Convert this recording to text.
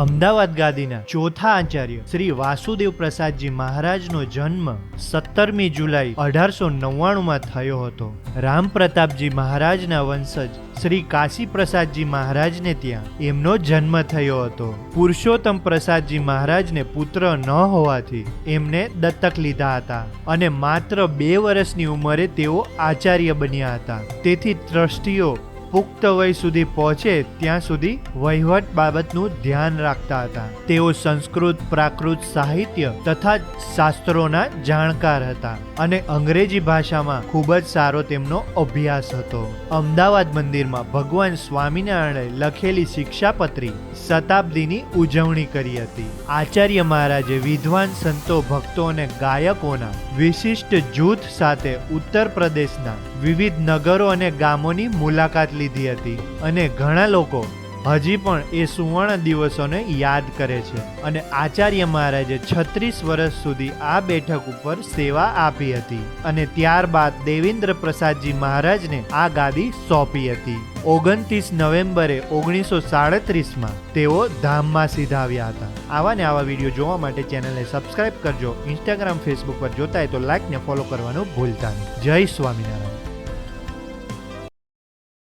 અમદાવાદ ગાદીના ચોથા આચાર્ય શ્રી વાસુદેવ પ્રસાદજી મહારાજનો જન્મ 17મી જુલાઈ 1899માં થયો હતો. રામ પ્રતાપજી મહારાજના વંશજ શ્રી કાશી પ્રસાદજી મહારાજને ત્યાં એમનો જન્મ થયો હતો. પુરુષોત્તમ પ્રસાદજી મહારાજને પુત્ર ન હોવાથી એમને દત્તક લીધા હતા અને માત્ર 2 વર્ષની ઉંમરે તેઓ આચાર્ય બન્યા હતા. તેથી ટ્રસ્ટીઓ પુખ્ત વય સુધી પહોંચે ત્યાં સુધી વહીવટ બાબતનું ધ્યાન રાખતા હતા. તેઓ સંસ્કૃત, પ્રાકૃત સાહિત્ય તથા શાસ્ત્રોના જાણકાર હતા અને અંગ્રેજી ભાષામાં ખૂબ જ સારો તેમનો અભ્યાસ હતો. અમદાવાદ મંદિરમાં ભગવાન સ્વામિનારાયણે લખેલી શિક્ષાપત્રી શતાબ્દીની ઉજવણી કરી હતી. આચાર્ય મહારાજે વિદ્વાન સંતો, ભક્તો અને ગાયકોના વિશિષ્ટ જૂથ સાથે ઉત્તર પ્રદેશના વિવિધ નગરો અને ગામોની મુલાકાત લીધી હતી અને ઘણા લોકો હજી પણ એ સુવર્ણ દિવસોને યાદ કરે છે. અને આચાર્ય મહારાજે 36 વર્ષ સુધી આ બેઠક ઉપર સેવા આપી હતી અને ત્યારબાદ દેવેન્દ્ર પ્રસાદજી મહારાજને આ ગાદી સોંપી હતી. 29 નવેમ્બરે 1937માં તેઓ ધામમાં સીધાવ્યા હતા. આવા ને આવા વિડીયો જોવા માટે ચેનલને સબસ્ક્રાઇબ કરજો. ઇન્સ્ટાગ્રામ, ફેસબુક પર જોતા હોય તો લાઈક ને ફોલો કરવાનું ભૂલતા નહીં. જય સ્વામિનારાયણ.